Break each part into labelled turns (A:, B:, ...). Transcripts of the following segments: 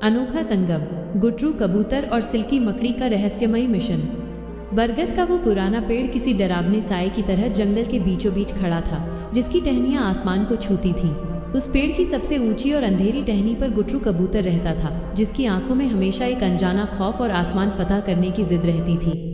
A: अनोखा संगम, गुटरू कबूतर और सिल्की मकड़ी का रहस्यमयी मिशन। बरगद का वो पुराना पेड़ किसी डरावने साए की तरह जंगल के बीचों बीच खड़ा था, जिसकी टहनियां आसमान को छूती थीं। उस पेड़ की सबसे ऊंची और अंधेरी टहनी पर गुटरू कबूतर रहता था, जिसकी आंखों में हमेशा एक अनजाना खौफ और आसमान फतह करने की जिद रहती थी।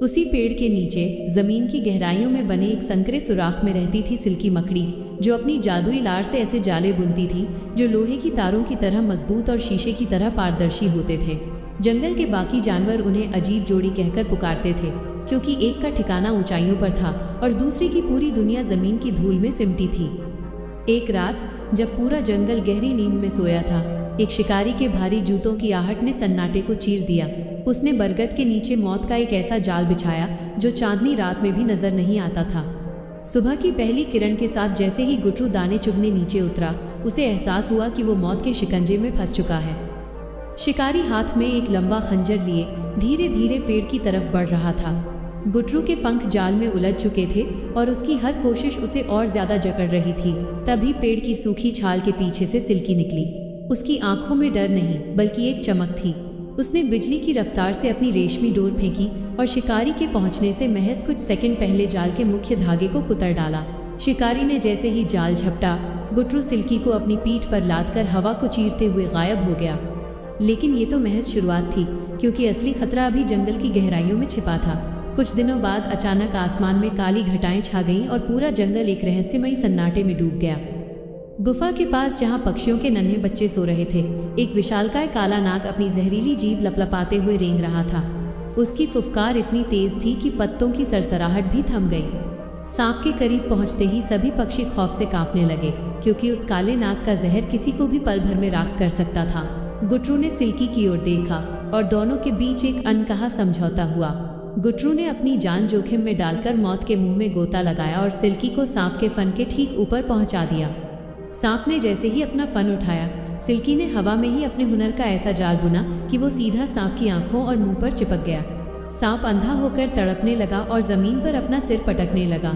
A: उसी पेड़ के नीचे जमीन की गहराइयों में बने एक संकरे सुराख में रहती थी सिल्की मकड़ी, जो अपनी जादुई लार से ऐसे जाले बुनती थी जो लोहे की तारों की तरह मजबूत और शीशे की तरह पारदर्शी होते थे। जंगल के बाकी जानवर उन्हें अजीब जोड़ी कहकर पुकारते थे, क्योंकि एक का ठिकाना ऊंचाइयों पर था और दूसरी की पूरी दुनिया जमीन की धूल में सिमटी थी। एक रात जब पूरा जंगल गहरी नींद में सोया था, एक शिकारी के भारी जूतों की आहट ने सन्नाटे को चीर दिया। उसने बरगद के नीचे मौत का एक ऐसा जाल बिछाया जो चांदनी रात में भी नजर नहीं आता था। सुबह की पहली किरण के साथ जैसे ही गुटरू दाने चुगने नीचे उतरा, उसे एहसास हुआ कि वो मौत के शिकंजे में फंस चुका है। शिकारी हाथ में एक लंबा खंजर लिए धीरे धीरे पेड़ की तरफ बढ़ रहा था। गुटरू के पंख जाल में उलझ चुके थे और उसकी हर कोशिश उसे और ज्यादा जकड़ रही थी। तभी पेड़ की सूखी छाल के पीछे से सिल्की निकली। उसकी आंखों में डर नहीं बल्कि एक चमक थी। उसने बिजली की रफ्तार से अपनी रेशमी डोर फेंकी और शिकारी के पहुंचने से महज कुछ सेकंड पहले जाल के मुख्य धागे को कुतर डाला। शिकारी ने जैसे ही जाल झपटा, गुटरू सिल्की को अपनी पीठ पर लादकर हवा को चीरते हुए गायब हो गया। लेकिन ये तो महज शुरुआत थी, क्योंकि असली खतरा अभी जंगल की गहराइयों में छिपा था। कुछ दिनों बाद अचानक आसमान में काली घटाएं छा गईं और पूरा जंगल एक रहस्यमयी सन्नाटे में डूब गया। गुफा के पास जहां पक्षियों के नन्हे बच्चे सो रहे थे, एक विशालकाय काला नाग अपनी जहरीली जीभ लपलपाते हुए रेंग रहा था। उसकी फुफकार इतनी तेज थी कि पत्तों की सरसराहट भी थम गई। सांप के करीब पहुंचते ही सभी पक्षी खौफ से कांपने लगे, क्योंकि उस काले नाग का जहर किसी को भी पल भर में राख कर सकता था। गुटरू ने सिल्की की ओर देखा और दोनों के बीच एक अनकहा समझौता हुआ। गुटरू ने अपनी जान जोखिम में डालकर मौत के मुंह में गोता लगाया और सिल्की को सांप के फन के ठीक ऊपर पहुंचा दिया। सांप ने जैसे ही अपना फन उठाया, सिल्की ने हवा में ही अपने हुनर का ऐसा जाल बुना कि वो सीधा सांप की आंखों और मुंह पर चिपक गया। सांप अंधा होकर तड़पने लगा और जमीन पर अपना सिर पटकने लगा।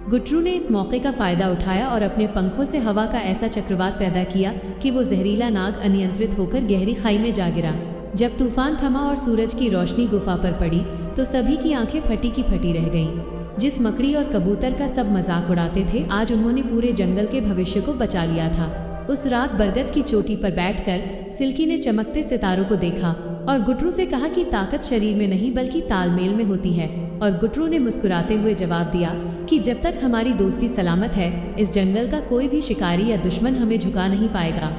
A: गुटरू ने इस मौके का फायदा उठाया और अपने पंखों से हवा का ऐसा चक्रवात पैदा किया कि वो जहरीला नाग अनियंत्रित होकर गहरी खाई में जा गिरा। जब तूफान थमा और सूरज की रोशनी गुफा पर पड़ी, तो सभी की आंखें फटी की फटी रह गईं। जिस मकड़ी और कबूतर का सब मजाक उड़ाते थे, आज उन्होंने पूरे जंगल के भविष्य को बचा लिया था। उस रात बरगद की चोटी पर बैठकर सिल्की ने चमकते सितारों को देखा और गुटरू से कहा कि ताकत शरीर में नहीं बल्कि तालमेल में होती है। और गुटरू ने मुस्कुराते हुए जवाब दिया कि जब तक हमारी दोस्ती सलामत है, इस जंगल का कोई भी शिकारी या दुश्मन हमें झुका नहीं पाएगा।